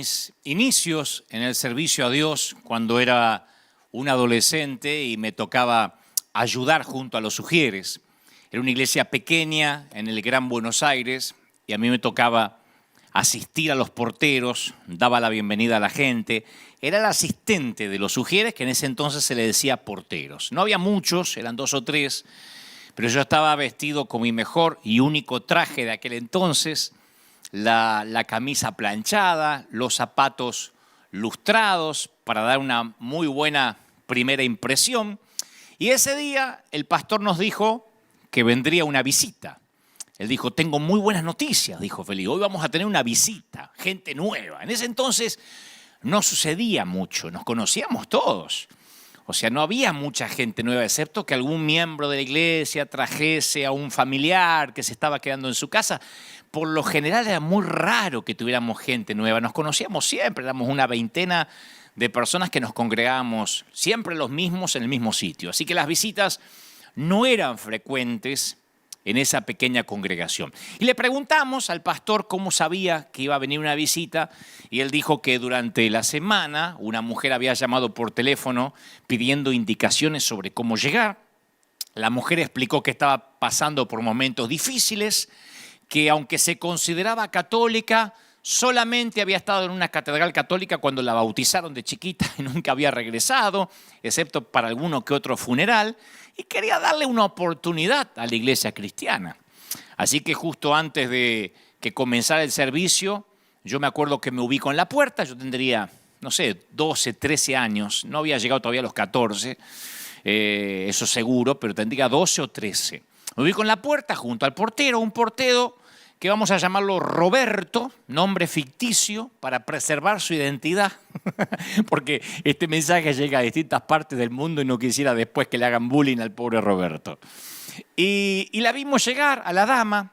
mis inicios en el servicio a Dios cuando era un adolescente y me tocaba ayudar junto a los sugieres. Era una iglesia pequeña en el Gran Buenos Aires y a mí me tocaba asistir a los porteros, daba la bienvenida a la gente. Era el asistente de los sugieres, que en ese entonces se le decía porteros. No había muchos, eran 2 o 3, pero yo estaba vestido con mi mejor y único traje de aquel entonces, la camisa planchada, los zapatos lustrados para dar una muy buena primera impresión. Y ese día el pastor nos dijo que vendría una visita. Él dijo, tengo muy buenas noticias, dijo Felipe, hoy vamos a tener una visita, gente nueva. En ese entonces no sucedía mucho, nos conocíamos todos. O sea, no había mucha gente nueva, excepto que algún miembro de la iglesia trajese a un familiar que se estaba quedando en su casa. Por lo general era muy raro que tuviéramos gente nueva, nos conocíamos siempre, éramos una veintena de personas que nos congregábamos siempre los mismos en el mismo sitio. Así que las visitas no eran frecuentes en esa pequeña congregación. Y le preguntamos al pastor cómo sabía que iba a venir una visita y él dijo que durante la semana una mujer había llamado por teléfono pidiendo indicaciones sobre cómo llegar. La mujer explicó que estaba pasando por momentos difíciles, que aunque se consideraba católica, solamente había estado en una catedral católica cuando la bautizaron de chiquita y nunca había regresado, excepto para alguno que otro funeral, y quería darle una oportunidad a la iglesia cristiana. Así que justo antes de que comenzara el servicio, yo me acuerdo que me ubico en la puerta, yo tendría, 12, 13 años, no había llegado todavía a los 14, eso seguro, pero tendría 12 o 13. Me ubico en la puerta junto al portero, un portero que vamos a llamarlo Roberto, nombre ficticio para preservar su identidad, porque este mensaje llega a distintas partes del mundo y no quisiera después que le hagan bullying al pobre Roberto. Y la vimos llegar a la dama,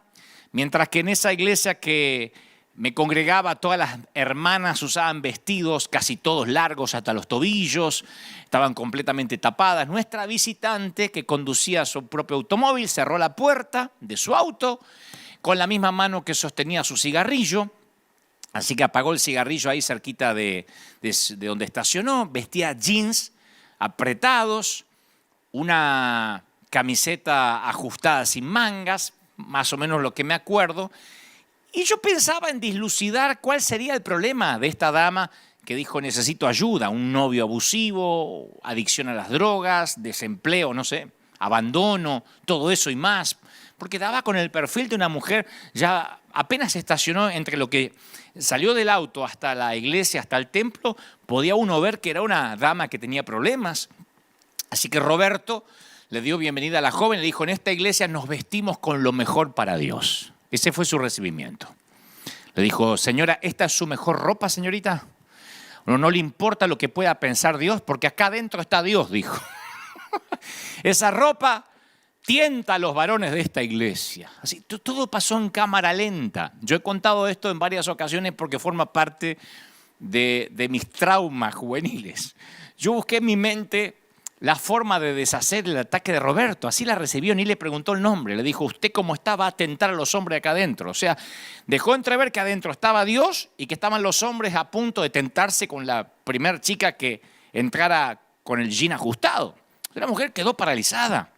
mientras que en esa iglesia que me congregaba, todas las hermanas usaban vestidos casi todos largos hasta los tobillos, estaban completamente tapadas. Nuestra visitante, que conducía su propio automóvil, cerró la puerta de su auto, con la misma mano que sostenía su cigarrillo, así que apagó el cigarrillo ahí cerquita de donde estacionó, vestía jeans apretados, una camiseta ajustada sin mangas, más o menos lo que me acuerdo, y yo pensaba en dilucidar cuál sería el problema de esta dama que dijo necesito ayuda, un novio abusivo, adicción a las drogas, desempleo, abandono, todo eso y más, porque daba con el perfil de una mujer, ya apenas estacionó entre lo que salió del auto hasta la iglesia, hasta el templo, podía uno ver que era una dama que tenía problemas. Así que Roberto le dio bienvenida a la joven, le dijo, en esta iglesia nos vestimos con lo mejor para Dios. Ese fue su recibimiento. Le dijo, señora, ¿esta es su mejor ropa, señorita? No le importa lo que pueda pensar Dios, porque acá adentro está Dios, dijo. Esa ropa tienta a los varones de esta iglesia. Así, todo pasó en cámara lenta. Yo he contado esto en varias ocasiones porque forma parte de mis traumas juveniles. Yo busqué en mi mente la forma de deshacer el ataque de Roberto. Así la recibió, ni le preguntó el nombre. Le dijo, usted cómo está va a tentar a los hombres acá adentro. O sea, dejó entrever que adentro estaba Dios y que estaban los hombres a punto de tentarse con la primer chica que entrara con el jean ajustado. La mujer quedó paralizada.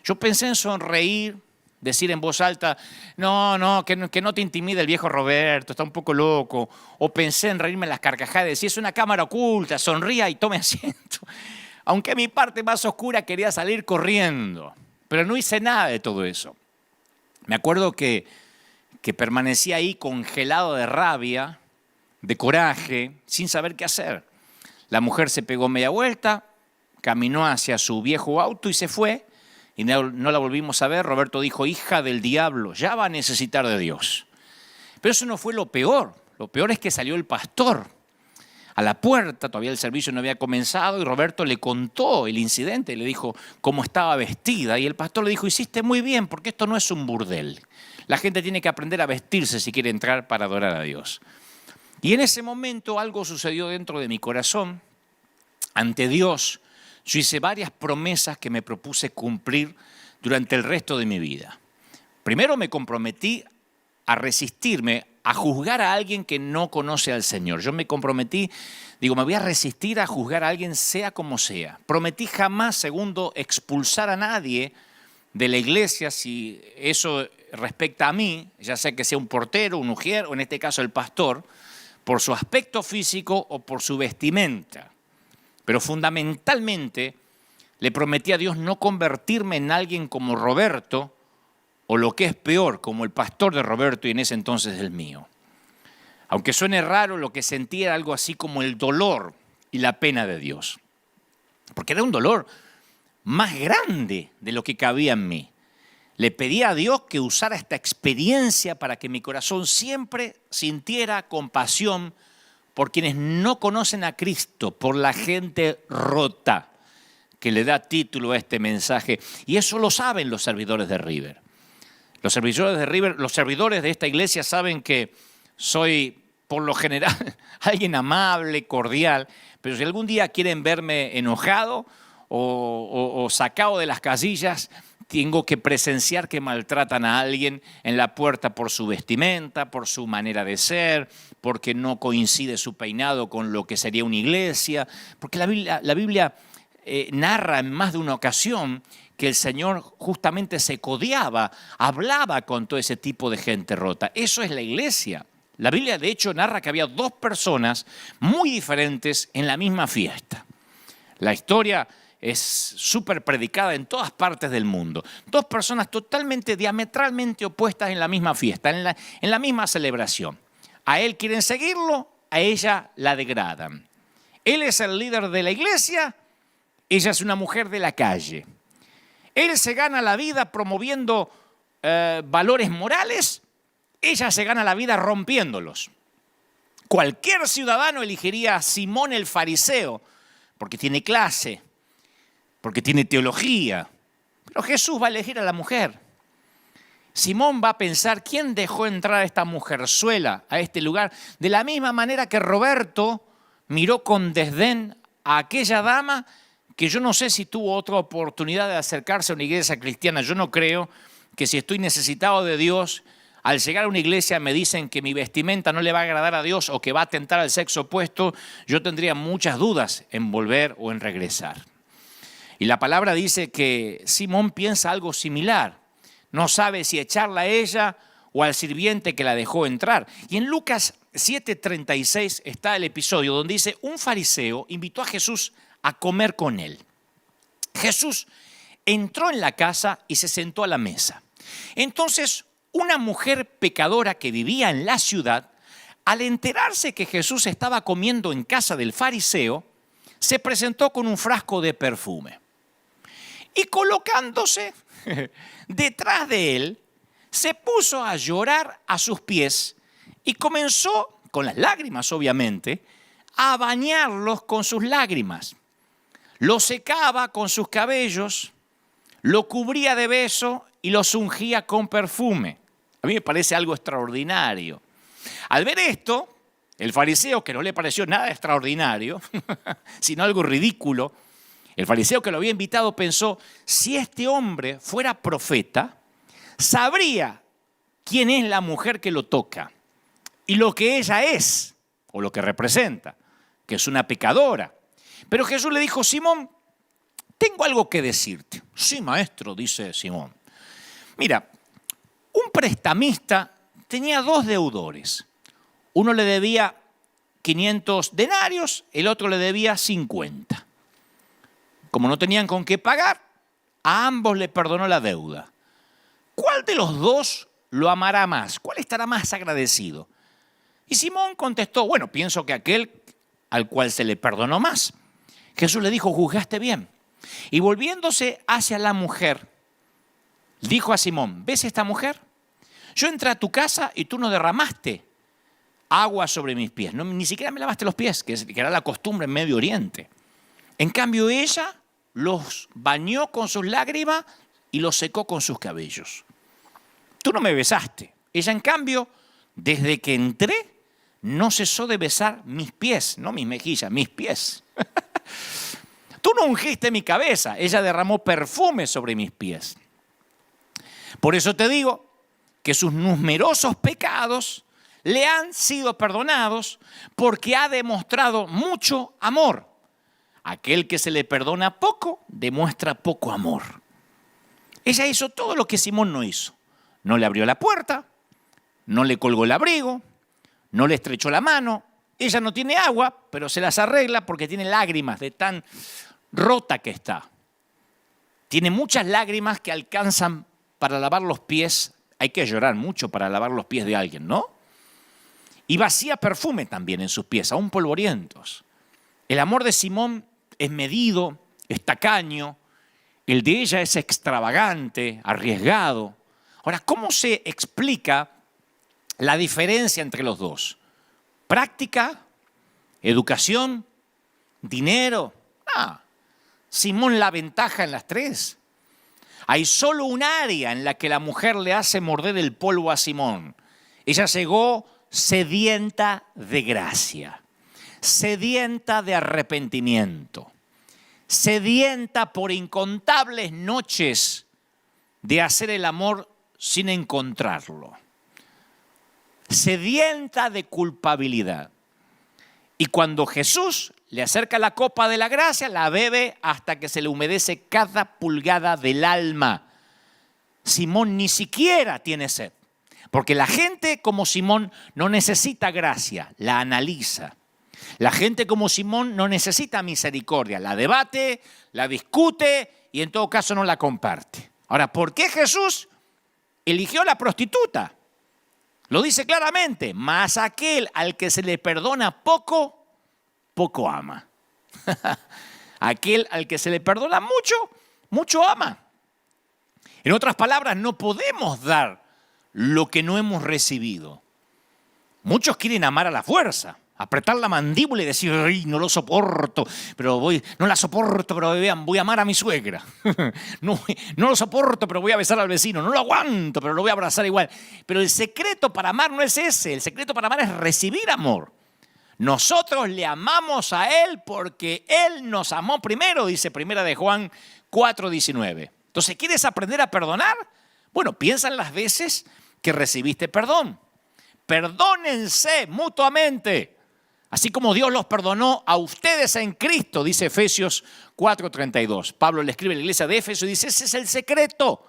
Yo pensé en sonreír, decir en voz alta, que no te intimide el viejo Roberto, está un poco loco. O pensé en reírme en las carcajadas, decir, es una cámara oculta, sonría y tome asiento. Aunque mi parte más oscura quería salir corriendo, pero no hice nada de todo eso. Me acuerdo que permanecí ahí congelado de rabia, de coraje, sin saber qué hacer. La mujer se pegó media vuelta, caminó hacia su viejo auto y se fue. Y no la volvimos a ver. Roberto dijo, hija del diablo, ya va a necesitar de Dios. Pero eso no fue lo peor. Lo peor es que salió el pastor a la puerta, todavía el servicio no había comenzado, y Roberto le contó el incidente, le dijo cómo estaba vestida. Y el pastor le dijo, hiciste muy bien, porque esto no es un burdel. La gente tiene que aprender a vestirse si quiere entrar para adorar a Dios. Y en ese momento algo sucedió dentro de mi corazón. Ante Dios, yo hice varias promesas que me propuse cumplir durante el resto de mi vida. Primero me comprometí a resistirme a juzgar a alguien que no conoce al Señor. Yo me comprometí, me voy a resistir a juzgar a alguien sea como sea. Prometí jamás, segundo, expulsar a nadie de la iglesia si eso respecta a mí, ya sea que sea un portero, un ujier o en este caso el pastor, por su aspecto físico o por su vestimenta. Pero fundamentalmente le prometí a Dios no convertirme en alguien como Roberto o lo que es peor, como el pastor de Roberto y en ese entonces el mío. Aunque suene raro, lo que sentía era algo así como el dolor y la pena de Dios. Porque era un dolor más grande de lo que cabía en mí. Le pedí a Dios que usara esta experiencia para que mi corazón siempre sintiera compasión por quienes no conocen a Cristo, por la gente rota, que le da título a este mensaje. Y eso lo saben los servidores de River. Los servidores de esta iglesia saben que soy, por lo general, alguien amable, cordial, pero si algún día quieren verme enojado o sacado de las casillas, tengo que presenciar que maltratan a alguien en la puerta por su vestimenta, por su manera de ser, porque no coincide su peinado con lo que sería una iglesia, porque la Biblia narra en más de una ocasión que el Señor justamente se codeaba, hablaba con todo ese tipo de gente rota. Eso es la iglesia. La Biblia de hecho narra que había dos personas muy diferentes en la misma fiesta. La historia es súper predicada en todas partes del mundo. Dos personas totalmente, diametralmente opuestas en la misma fiesta, en la misma celebración. A él quieren seguirlo, a ella la degradan. Él es el líder de la iglesia, ella es una mujer de la calle. Él se gana la vida promoviendo valores morales, ella se gana la vida rompiéndolos. Cualquier ciudadano elegiría a Simón el fariseo porque tiene clase, porque tiene teología. Pero Jesús va a elegir a la mujer. Simón va a pensar, ¿quién dejó entrar a esta mujerzuela a este lugar? De la misma manera que Roberto miró con desdén a aquella dama que yo no sé si tuvo otra oportunidad de acercarse a una iglesia cristiana. Yo no creo que si estoy necesitado de Dios, al llegar a una iglesia me dicen que mi vestimenta no le va a agradar a Dios o que va a tentar al sexo opuesto, yo tendría muchas dudas en volver o en regresar. Y la palabra dice que Simón piensa algo similar. No sabe si echarla a ella o al sirviente que la dejó entrar. Y en Lucas 7:36 está el episodio donde dice, un fariseo invitó a Jesús a comer con él. Jesús entró en la casa y se sentó a la mesa. Entonces, una mujer pecadora que vivía en la ciudad, al enterarse que Jesús estaba comiendo en casa del fariseo, se presentó con un frasco de perfume. Y colocándose detrás de él, se puso a llorar a sus pies y comenzó, con las lágrimas obviamente, a bañarlos con sus lágrimas. Lo secaba con sus cabellos, lo cubría de beso y los ungía con perfume. A mí me parece algo extraordinario. Al ver esto, el fariseo, que no le pareció nada extraordinario, sino algo ridículo, el fariseo que lo había invitado pensó, si este hombre fuera profeta, sabría quién es la mujer que lo toca y lo que ella es, o lo que representa, que es una pecadora. Pero Jesús le dijo, Simón, tengo algo que decirte. Sí, maestro, dice Simón. Mira, un prestamista tenía dos deudores. Uno le debía 500 denarios, el otro le debía 50. Como no tenían con qué pagar, a ambos le perdonó la deuda. ¿Cuál de los dos lo amará más? ¿Cuál estará más agradecido? Y Simón contestó, bueno, pienso que aquel al cual se le perdonó más. Jesús le dijo, juzgaste bien. Y volviéndose hacia la mujer, dijo a Simón, ¿ves esta mujer? Yo entré a tu casa y tú no derramaste agua sobre mis pies. No, ni siquiera me lavaste los pies, que era la costumbre en Medio Oriente. En cambio, ella los bañó con sus lágrimas y los secó con sus cabellos. Tú no me besaste. Ella, en cambio, desde que entré, no cesó de besar mis pies, no mis mejillas, mis pies. Tú no ungiste mi cabeza. Ella derramó perfume sobre mis pies. Por eso te digo que sus numerosos pecados le han sido perdonados porque ha demostrado mucho amor. Aquel que se le perdona poco, demuestra poco amor. Ella hizo todo lo que Simón no hizo. No le abrió la puerta, no le colgó el abrigo, no le estrechó la mano. Ella no tiene agua, pero se las arregla porque tiene lágrimas de tan rota que está. Tiene muchas lágrimas que alcanzan para lavar los pies. Hay que llorar mucho para lavar los pies de alguien, ¿no? Y vacía perfume también en sus pies, aún polvorientos. El amor de Simón es medido, es tacaño. El de ella es extravagante, arriesgado. Ahora, ¿cómo se explica la diferencia entre los dos? ¿Práctica? ¿Educación? ¿Dinero? Simón la ventaja en las tres. Hay solo un área en la que la mujer le hace morder el polvo a Simón. Ella llegó sedienta de gracia, sedienta de arrepentimiento, sedienta por incontables noches de hacer el amor sin encontrarlo, sedienta de culpabilidad. Y cuando Jesús le acerca la copa de la gracia, la bebe hasta que se le humedece cada pulgada del alma. Simón ni siquiera tiene sed, porque la gente como Simón no necesita gracia, la analiza. La gente como Simón no necesita misericordia, la debate, la discute y en todo caso no la comparte. Ahora, ¿por qué Jesús eligió a la prostituta? Lo dice claramente, mas aquel al que se le perdona poco, poco ama. Aquel al que se le perdona mucho, mucho ama. En otras palabras, no podemos dar lo que no hemos recibido. Muchos quieren amar a la fuerza, apretar la mandíbula y decir, ay, no lo soporto, no la soporto, pero vean, voy a amar a mi suegra. No lo soporto, pero voy a besar al vecino. No lo aguanto, pero lo voy a abrazar igual. Pero el secreto para amar no es ese. El secreto para amar es recibir amor. Nosotros le amamos a Él porque Él nos amó primero, dice 1 de Juan 4:19. Entonces, ¿quieres aprender a perdonar? Bueno, piensa en las veces que recibiste perdón. Perdónense mutuamente, así como Dios los perdonó a ustedes en Cristo, dice Efesios 4:32. Pablo le escribe a la iglesia de Éfeso y dice, ese es el secreto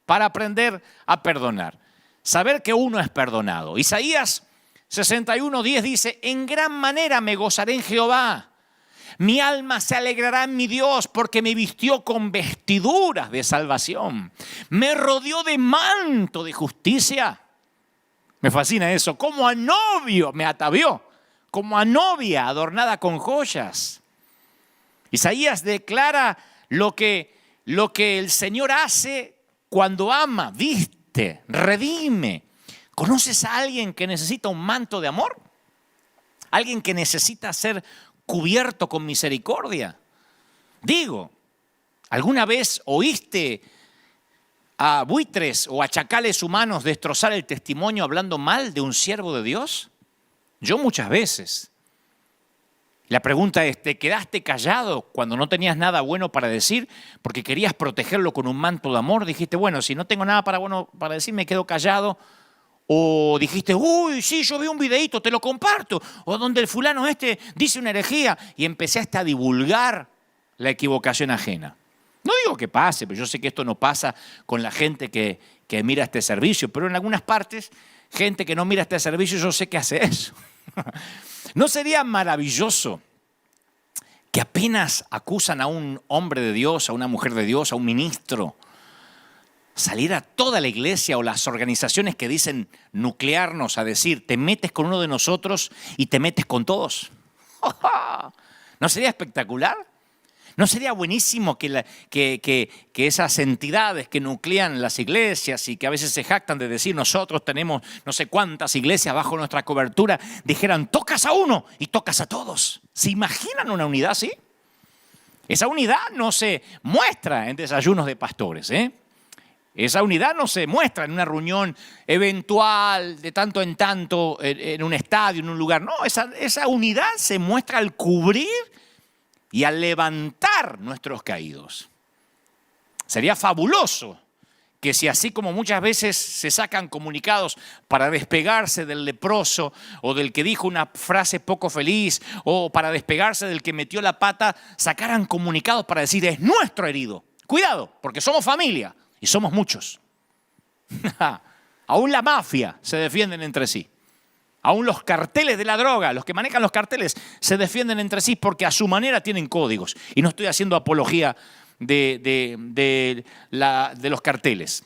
para aprender a perdonar. Saber que uno es perdonado. Isaías 61:10 dice, en gran manera me gozaré en Jehová. Mi alma se alegrará en mi Dios porque me vistió con vestiduras de salvación. Me rodeó de manto de justicia. Me fascina eso. Como a novio me atavió. Como a novia adornada con joyas. Isaías declara lo que el Señor hace cuando ama, viste, redime. ¿Conoces a alguien que necesita un manto de amor? ¿Alguien que necesita ser cubierto con misericordia? Digo, ¿alguna vez oíste a buitres o a chacales humanos destrozar el testimonio hablando mal de un siervo de Dios? Yo muchas veces. La pregunta es, ¿te quedaste callado cuando no tenías nada bueno para decir porque querías protegerlo con un manto de amor? Dijiste, bueno, si no tengo nada bueno para decir, me quedo callado. O dijiste, uy, sí, yo vi un videíto, te lo comparto. O donde el fulano dice una herejía. Y empezaste a divulgar la equivocación ajena. No digo que pase, pero yo sé que esto no pasa con la gente que mira este servicio. Pero en algunas partes, gente que no mira este servicio, yo sé que hace eso. ¿No sería maravilloso que apenas acusan a un hombre de Dios, a una mujer de Dios, a un ministro, salir a toda la iglesia o las organizaciones que dicen nuclearnos a decir, te metes con uno de nosotros y te metes con todos? ¿No sería espectacular? ¿No sería buenísimo que esas entidades que nuclean las iglesias y que a veces se jactan de decir nosotros tenemos no sé cuántas iglesias bajo nuestra cobertura, dijeran tocas a uno y tocas a todos? ¿Se imaginan una unidad así? Esa unidad no se muestra en desayunos de pastores, Esa unidad no se muestra en una reunión eventual de tanto en tanto en un estadio, en un lugar. No, esa unidad se muestra al cubrir y al levantar nuestros caídos. Sería fabuloso que si así como muchas veces se sacan comunicados para despegarse del leproso o del que dijo una frase poco feliz o para despegarse del que metió la pata, sacaran comunicados para decir es nuestro herido. Cuidado, porque somos familia y somos muchos. Aún la mafia se defienden entre sí. Aún los carteles de la droga, los que manejan los carteles, se defienden entre sí porque a su manera tienen códigos. Y no estoy haciendo apología de los carteles.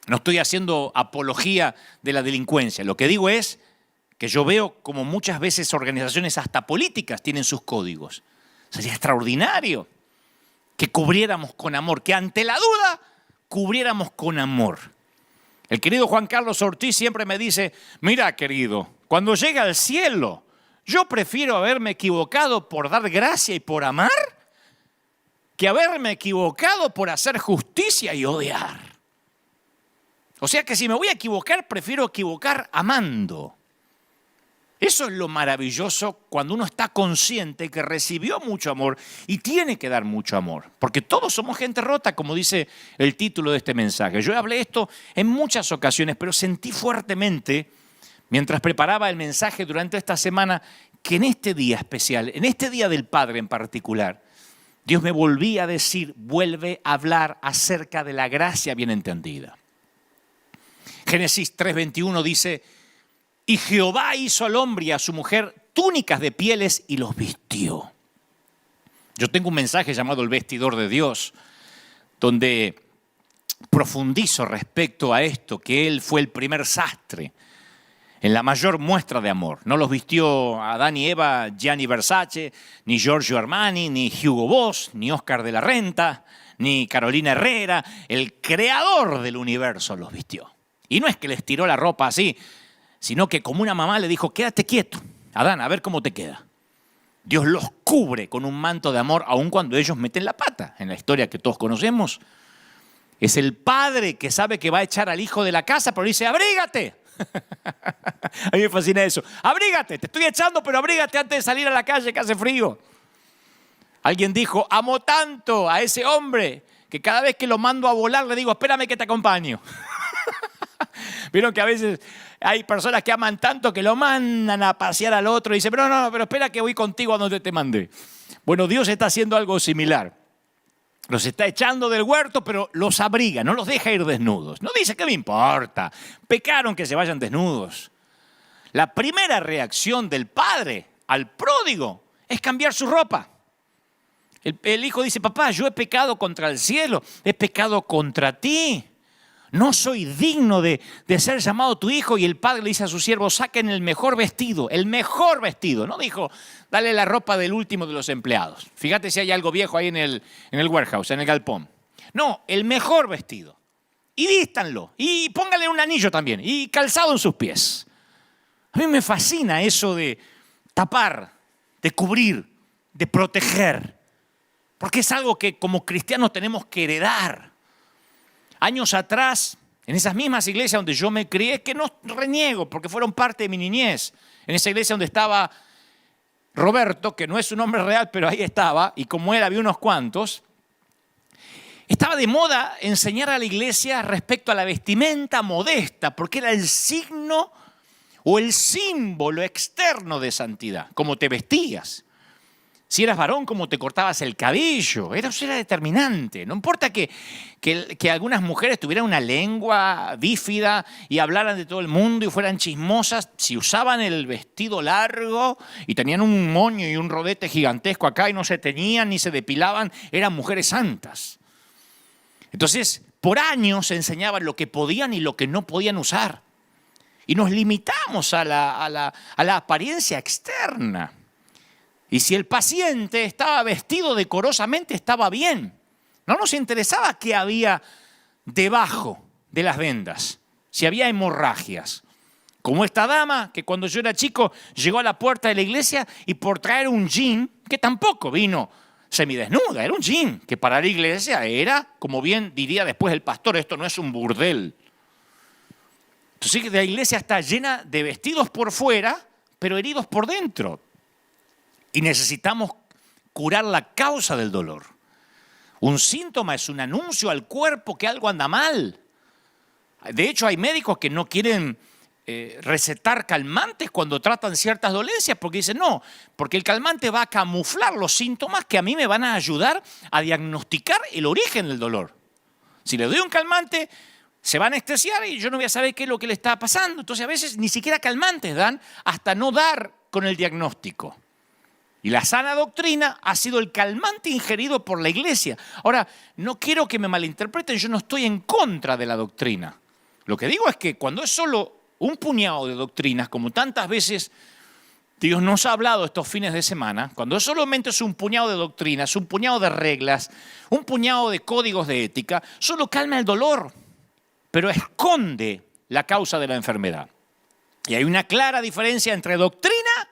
No estoy haciendo apología de la delincuencia. Lo que digo es que yo veo como muchas veces organizaciones hasta políticas tienen sus códigos. Sería extraordinario que cubriéramos con amor, que ante la duda cubriéramos con amor. El querido Juan Carlos Ortiz siempre me dice, mira querido, cuando llegue al cielo, yo prefiero haberme equivocado por dar gracia y por amar que haberme equivocado por hacer justicia y odiar. O sea que si me voy a equivocar, prefiero equivocar amando. Eso es lo maravilloso cuando uno está consciente que recibió mucho amor y tiene que dar mucho amor. Porque todos somos gente rota, como dice el título de este mensaje. Yo hablé esto en muchas ocasiones, pero sentí fuertemente, mientras preparaba el mensaje durante esta semana, que en este día especial, en este día del Padre en particular, Dios me volvía a decir, vuelve a hablar acerca de la gracia bien entendida. Génesis 3:21 dice, y Jehová hizo al hombre y a su mujer túnicas de pieles y los vistió. Yo tengo un mensaje llamado El Vestidor de Dios, donde profundizo respecto a esto, que Él fue el primer sastre en la mayor muestra de amor. No los vistió Adán y Eva, Gianni Versace, ni Giorgio Armani, ni Hugo Boss, ni Oscar de la Renta, ni Carolina Herrera. El creador del universo los vistió. Y no es que les tiró la ropa así, sino que como una mamá le dijo, quédate quieto, Adán, a ver cómo te queda. Dios los cubre con un manto de amor, aun cuando ellos meten la pata. En la historia que todos conocemos, es el padre que sabe que va a echar al hijo de la casa, pero dice, abrígate. A mí me fascina eso. Abrígate, te estoy echando, pero abrígate antes de salir a la calle que hace frío. Alguien dijo, amo tanto a ese hombre que cada vez que lo mando a volar le digo, espérame que te acompaño. Vieron que a veces hay personas que aman tanto que lo mandan a pasear al otro y dicen, pero espera que voy contigo a donde te mandé. Bueno, Dios está haciendo algo similar. Los está echando del huerto, pero los abriga, no los deja ir desnudos. No dice, ¿qué me importa? Pecaron que se vayan desnudos. La primera reacción del padre al pródigo es cambiar su ropa. El hijo dice, papá, yo he pecado contra el cielo, he pecado contra ti. No soy digno de ser llamado tu hijo. Y el padre le dice a su siervo, saquen el mejor vestido. El mejor vestido. No dijo, dale la ropa del último de los empleados. Fíjate si hay algo viejo ahí en el warehouse, en el galpón. No, el mejor vestido. Y vístanlo. Y pónganle un anillo también. Y calzado en sus pies. A mí me fascina eso de tapar, de cubrir, de proteger. Porque es algo que como cristianos tenemos que heredar. Años atrás, en esas mismas iglesias donde yo me crié, que no reniego porque fueron parte de mi niñez, en esa iglesia donde estaba Roberto, que no es su nombre real, pero ahí estaba, y como él había unos cuantos, estaba de moda enseñar a la iglesia respecto a la vestimenta modesta, porque era el signo o el símbolo externo de santidad, cómo te vestías. Si eras varón, cómo te cortabas el cabello, eso era determinante. No importa que algunas mujeres tuvieran una lengua bífida y hablaran de todo el mundo y fueran chismosas, si usaban el vestido largo y tenían un moño y un rodete gigantesco acá y no se teñían ni se depilaban, eran mujeres santas. Entonces, por años se enseñaban lo que podían y lo que no podían usar. Y nos limitamos a la apariencia externa. Y si el paciente estaba vestido decorosamente, estaba bien. No nos interesaba qué había debajo de las vendas, si había hemorragias. Como esta dama que cuando yo era chico llegó a la puerta de la iglesia y por traer un jean, que tampoco vino semidesnuda, era un jean, que para la iglesia era, como bien diría después el pastor, esto no es un burdel. Entonces la iglesia está llena de vestidos por fuera, pero heridos por dentro. Y necesitamos curar la causa del dolor. Un síntoma es un anuncio al cuerpo que algo anda mal. De hecho, hay médicos que no quieren recetar calmantes cuando tratan ciertas dolencias porque dicen no, porque el calmante va a camuflar los síntomas que a mí me van a ayudar a diagnosticar el origen del dolor. Si le doy un calmante, se va a anestesiar y yo no voy a saber qué es lo que le está pasando. Entonces a veces ni siquiera calmantes dan hasta no dar con el diagnóstico. Y la sana doctrina ha sido el calmante ingerido por la iglesia. Ahora, no quiero que me malinterpreten, yo no estoy en contra de la doctrina. Lo que digo es que cuando es solo un puñado de doctrinas, como tantas veces Dios nos ha hablado estos fines de semana, cuando solamente es un puñado de doctrinas, un puñado de reglas, un puñado de códigos de ética, solo calma el dolor, pero esconde la causa de la enfermedad. Y hay una clara diferencia entre doctrina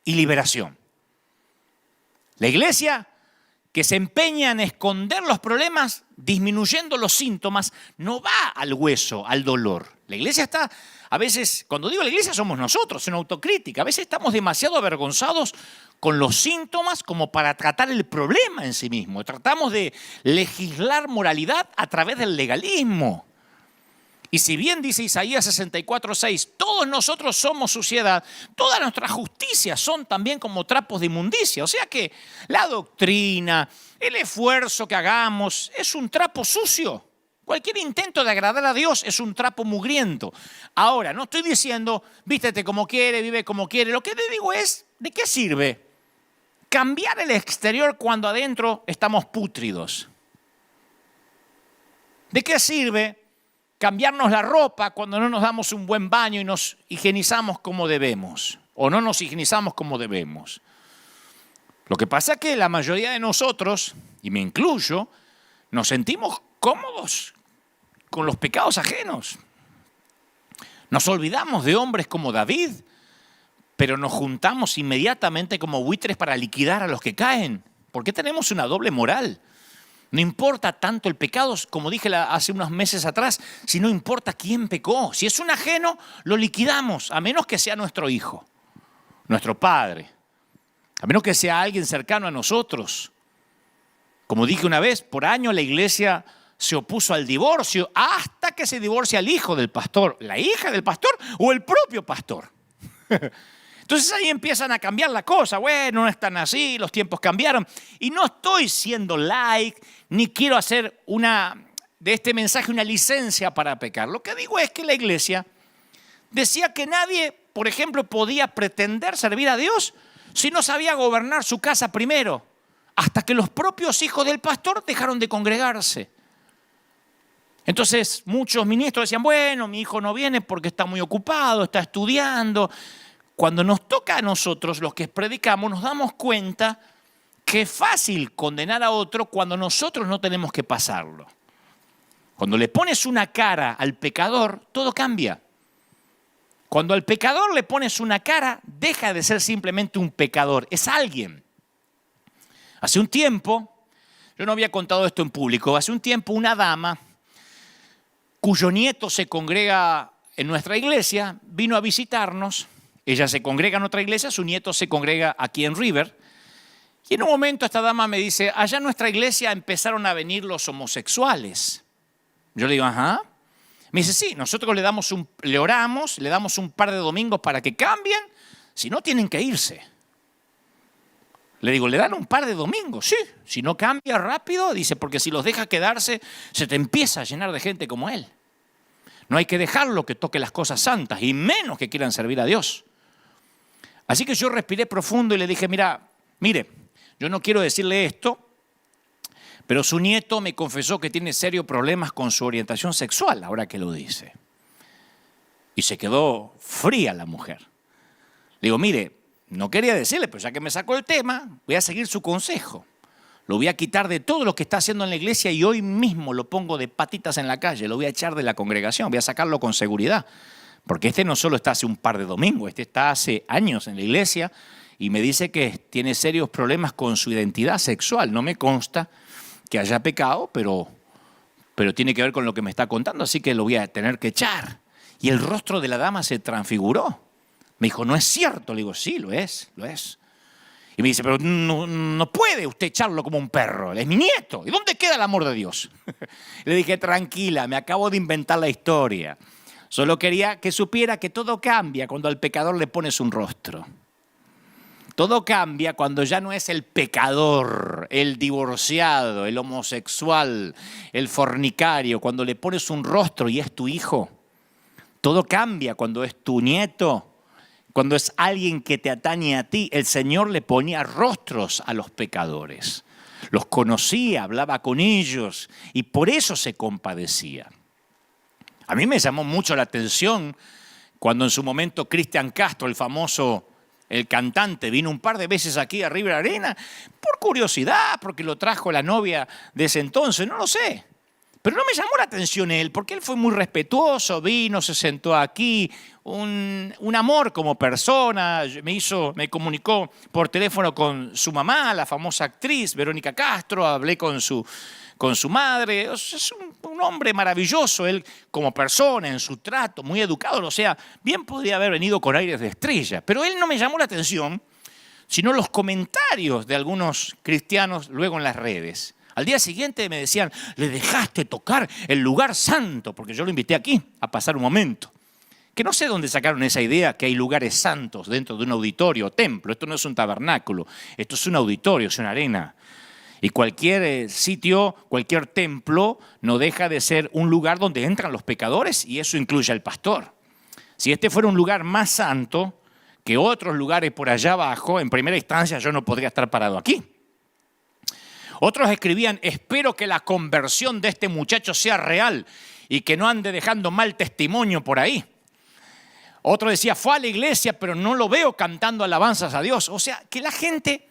y liberación. La iglesia que se empeña en esconder los problemas, disminuyendo los síntomas, no va al hueso, al dolor. La iglesia está, a veces, cuando digo la iglesia somos nosotros, es una autocrítica. A veces estamos demasiado avergonzados con los síntomas como para tratar el problema en sí mismo. Tratamos de legislar moralidad a través del legalismo. Y si bien dice Isaías 64:6, todos nosotros somos suciedad, todas nuestras justicias son también como trapos de inmundicia. O sea que la doctrina, el esfuerzo que hagamos es un trapo sucio. Cualquier intento de agradar a Dios es un trapo mugriento. Ahora, no estoy diciendo, vístete como quiere, vive como quiere. Lo que te digo es, ¿de qué sirve cambiar el exterior cuando adentro estamos pútridos? ¿De qué sirve cambiarnos la ropa cuando no nos damos un buen baño y nos higienizamos como debemos? O no nos higienizamos como debemos. Lo que pasa es que la mayoría de nosotros, y me incluyo, nos sentimos cómodos con los pecados ajenos. Nos olvidamos de hombres como David, pero nos juntamos inmediatamente como buitres para liquidar a los que caen. ¿Por qué tenemos una doble moral? No importa tanto el pecado, como dije hace unos meses atrás, si no importa quién pecó. Si es un ajeno, lo liquidamos, a menos que sea nuestro hijo, nuestro padre, a menos que sea alguien cercano a nosotros. Como dije una vez, por años la iglesia se opuso al divorcio hasta que se divorcia el hijo del pastor, la hija del pastor o el propio pastor. Entonces ahí empiezan a cambiar la cosa. Bueno, no es tan así, los tiempos cambiaron. Y no estoy siendo like, ni quiero hacer de este mensaje una licencia para pecar. Lo que digo es que la iglesia decía que nadie, por ejemplo, podía pretender servir a Dios si no sabía gobernar su casa primero, hasta que los propios hijos del pastor dejaron de congregarse. Entonces muchos ministros decían, bueno, mi hijo no viene porque está muy ocupado, está estudiando. Cuando nos toca a nosotros, los que predicamos, nos damos cuenta que es fácil condenar a otro cuando nosotros no tenemos que pasarlo. Cuando le pones una cara al pecador, todo cambia. Cuando al pecador le pones una cara, deja de ser simplemente un pecador, es alguien. Hace un tiempo, yo no había contado esto en público, hace un tiempo una dama cuyo nieto se congrega en nuestra iglesia vino a visitarnos. Ella se congrega en otra iglesia, su nieto se congrega aquí en River. Y en un momento esta dama me dice, allá en nuestra iglesia empezaron a venir los homosexuales. Yo le digo, ajá. Me dice, sí, nosotros le oramos, le damos un par de domingos para que cambien, si no tienen que irse. Le digo, ¿le dan un par de domingos? Sí, si no cambia rápido, dice, porque si los deja quedarse, se te empieza a llenar de gente como él. No hay que dejarlo que toque las cosas santas, y menos que quieran servir a Dios. Así que yo respiré profundo y le dije, mire, yo no quiero decirle esto, pero su nieto me confesó que tiene serios problemas con su orientación sexual, ahora que lo dice. Y se quedó fría la mujer. Le digo, mire, no quería decirle, pero ya que me sacó el tema, voy a seguir su consejo. Lo voy a quitar de todo lo que está haciendo en la iglesia y hoy mismo lo pongo de patitas en la calle, lo voy a echar de la congregación, voy a sacarlo con seguridad. Porque este no solo está hace un par de domingos, este está hace años en la iglesia y me dice que tiene serios problemas con su identidad sexual. No me consta que haya pecado, pero tiene que ver con lo que me está contando, así que lo voy a tener que echar. Y el rostro de la dama se transfiguró. Me dijo, ¿no es cierto? Le digo, sí, lo es. Y me dice, pero no puede usted echarlo como un perro, es mi nieto. ¿Y dónde queda el amor de Dios? Le dije, tranquila, me acabo de inventar la historia. Solo quería que supiera que todo cambia cuando al pecador le pones un rostro. Todo cambia cuando ya no es el pecador, el divorciado, el homosexual, el fornicario, cuando le pones un rostro y es tu hijo. Todo cambia cuando es tu nieto. Cuando es alguien que te atañe a ti, el Señor le ponía rostros a los pecadores. Los conocía, hablaba con ellos y por eso se compadecía. A mí me llamó mucho la atención cuando en su momento Cristian Castro, el cantante, vino un par de veces aquí a River Arena por curiosidad, porque lo trajo la novia de ese entonces, no lo sé. Pero no me llamó la atención él, porque él fue muy respetuoso, vino, se sentó aquí, un amor como persona, me comunicó por teléfono con su mamá, la famosa actriz Verónica Castro, hablé con su madre, es un hombre maravilloso, él como persona, en su trato, muy educado, o sea, bien podría haber venido con aires de estrella, pero él no me llamó la atención, sino los comentarios de algunos cristianos luego en las redes. Al día siguiente me decían, le dejaste tocar el lugar santo, porque yo lo invité aquí a pasar un momento. Que no sé dónde sacaron esa idea que hay lugares santos dentro de un auditorio o templo. Esto no es un tabernáculo, esto es un auditorio, es una arena. Y cualquier sitio, cualquier templo no deja de ser un lugar donde entran los pecadores y eso incluye al pastor. Si este fuera un lugar más santo que otros lugares por allá abajo, en primera instancia yo no podría estar parado aquí. Otros escribían, espero que la conversión de este muchacho sea real y que no ande dejando mal testimonio por ahí. Otro decía, fue a la iglesia, pero no lo veo cantando alabanzas a Dios. O sea, que la gente,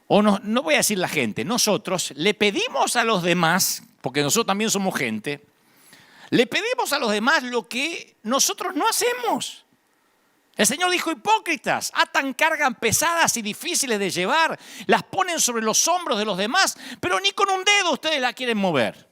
o no voy a decir la gente, nosotros le pedimos a los demás, porque nosotros también somos gente, le pedimos a los demás lo que nosotros no hacemos. El Señor dijo, hipócritas, atan cargas pesadas y difíciles de llevar, las ponen sobre los hombros de los demás, pero ni con un dedo ustedes la quieren mover.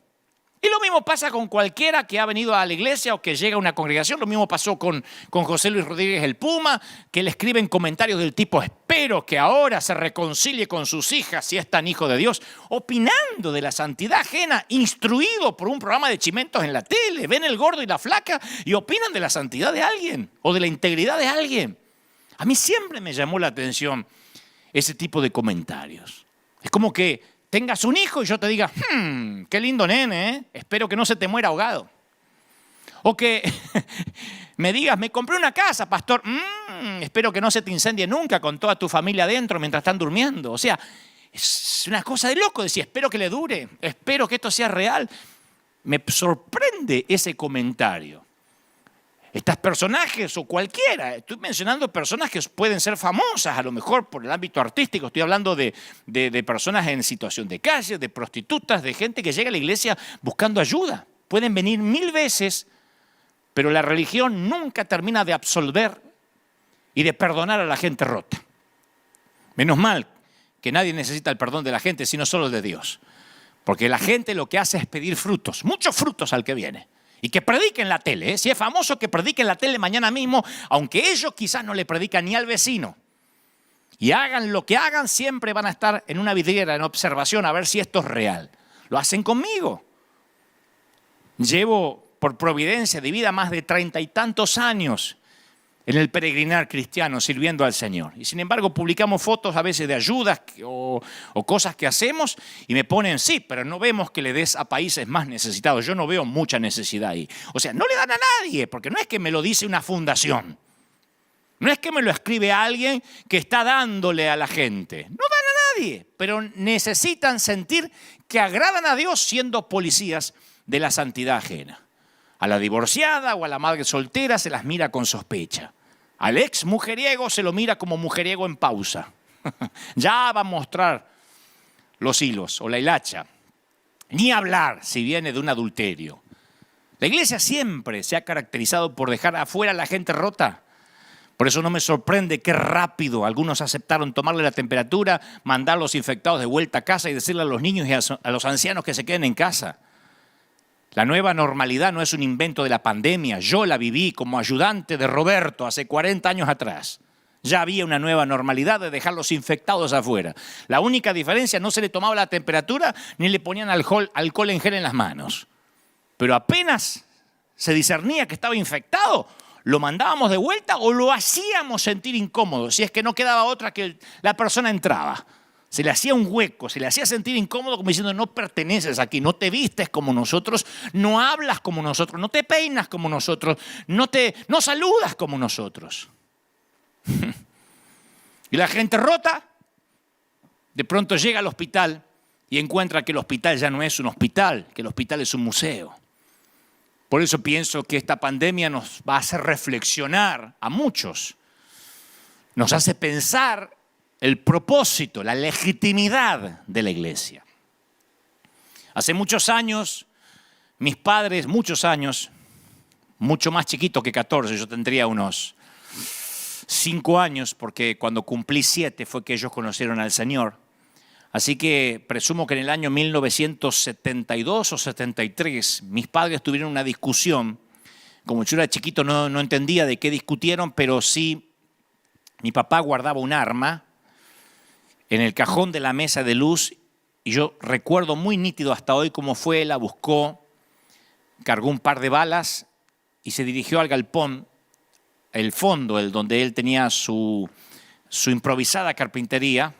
Y lo mismo pasa con cualquiera que ha venido a la iglesia o que llega a una congregación. Lo mismo pasó con José Luis Rodríguez el Puma, que le escriben comentarios del tipo, espero que ahora se reconcilie con sus hijas si es tan hijo de Dios, opinando de la santidad ajena, instruido por un programa de chimentos en la tele. Ven el gordo y la flaca y opinan de la santidad de alguien o de la integridad de alguien. A mí siempre me llamó la atención ese tipo de comentarios. Es como que tengas un hijo y yo te diga, qué lindo nene, ¿eh? Espero que no se te muera ahogado. O que me digas, me compré una casa, pastor, espero que no se te incendie nunca con toda tu familia adentro mientras están durmiendo. O sea, es una cosa de loco decir, espero que le dure, espero que esto sea real. Me sorprende ese comentario. Estos personajes o cualquiera, estoy mencionando personas que pueden ser famosas a lo mejor por el ámbito artístico, estoy hablando de personas en situación de calle, de prostitutas, de gente que llega a la iglesia buscando ayuda. Pueden venir 1000 veces, pero la religión nunca termina de absolver y de perdonar a la gente rota. Menos mal que nadie necesita el perdón de la gente, sino solo el de Dios. Porque la gente lo que hace es pedir frutos, muchos frutos al que viene. Y que predique en la tele, ¿eh? Si es famoso, que predique en la tele mañana mismo, aunque ellos quizás no le predican ni al vecino. Y hagan lo que hagan, siempre van a estar en una vidriera, en observación, a ver si esto es real. Lo hacen conmigo. Llevo, por providencia de vida, más de 30 y tantos años en el peregrinar cristiano, sirviendo al Señor. Y sin embargo, publicamos fotos a veces de ayudas o cosas que hacemos y me ponen, sí, pero no vemos que le des a países más necesitados. Yo no veo mucha necesidad ahí. O sea, no le dan a nadie, porque no es que me lo dice una fundación. No es que me lo escribe alguien que está dándole a la gente. No dan a nadie, pero necesitan sentir que agradan a Dios siendo policías de la santidad ajena. A la divorciada o a la madre soltera se las mira con sospecha. Al ex mujeriego se lo mira como mujeriego en pausa. Ya va a mostrar los hilos o la hilacha. Ni hablar si viene de un adulterio. La iglesia siempre se ha caracterizado por dejar afuera a la gente rota. Por eso no me sorprende qué rápido algunos aceptaron tomarle la temperatura, mandar a los infectados de vuelta a casa y decirle a los niños y a los ancianos que se queden en casa. La nueva normalidad no es un invento de la pandemia. Yo la viví como ayudante de Roberto hace 40 años atrás. Ya había una nueva normalidad de dejar los infectados afuera. La única diferencia, no se le tomaba la temperatura ni le ponían alcohol en gel en las manos. Pero apenas se discernía que estaba infectado, lo mandábamos de vuelta o lo hacíamos sentir incómodo, si es que no quedaba otra que la persona entraba. Se le hacía un hueco, se le hacía sentir incómodo como diciendo no perteneces aquí, no te vistes como nosotros, no hablas como nosotros, no te peinas como nosotros, no saludas como nosotros. Y la gente rota, de pronto llega al hospital y encuentra que el hospital ya no es un hospital, que el hospital es un museo. Por eso pienso que esta pandemia nos va a hacer reflexionar a muchos. Nos hace pensar el propósito, la legitimidad de la iglesia. Hace muchos años, mis padres, muchos años, mucho más chiquito que 14, yo tendría unos 5 años, porque cuando cumplí 7 fue que ellos conocieron al Señor. Así que presumo que en el año 1972 o 73 mis padres tuvieron una discusión. Como yo era chiquito no entendía de qué discutieron, pero sí mi papá guardaba un arma en el cajón de la mesa de luz y yo recuerdo muy nítido hasta hoy cómo fue, la buscó, cargó un par de balas y se dirigió al galpón, el fondo, el donde él tenía su improvisada carpintería,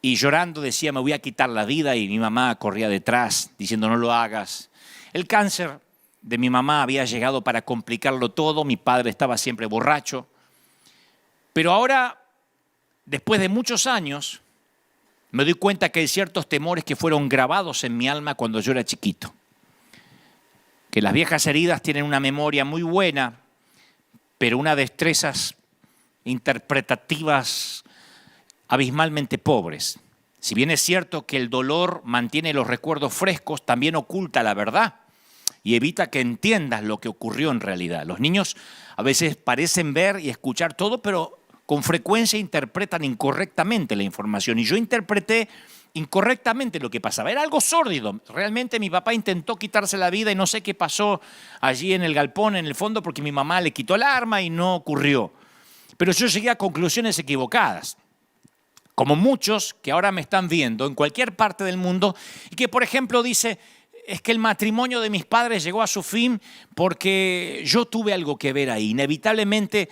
y llorando decía, me voy a quitar la vida, y mi mamá corría detrás diciendo, no lo hagas. El cáncer de mi mamá había llegado para complicarlo todo, mi padre estaba siempre borracho, pero ahora, después de muchos años, me doy cuenta que hay ciertos temores que fueron grabados en mi alma cuando yo era chiquito. Que las viejas heridas tienen una memoria muy buena, pero unas destrezas interpretativas abismalmente pobres. Si bien es cierto que el dolor mantiene los recuerdos frescos, también oculta la verdad y evita que entiendas lo que ocurrió en realidad. Los niños a veces parecen ver y escuchar todo, pero con frecuencia interpretan incorrectamente la información. Y yo interpreté incorrectamente lo que pasaba. Era algo sórdido. Realmente mi papá intentó quitarse la vida y no sé qué pasó allí en el galpón, en el fondo, porque mi mamá le quitó el arma y no ocurrió. Pero yo llegué a conclusiones equivocadas. Como muchos que ahora me están viendo en cualquier parte del mundo y que, por ejemplo, dice, es que el matrimonio de mis padres llegó a su fin porque yo tuve algo que ver ahí. Inevitablemente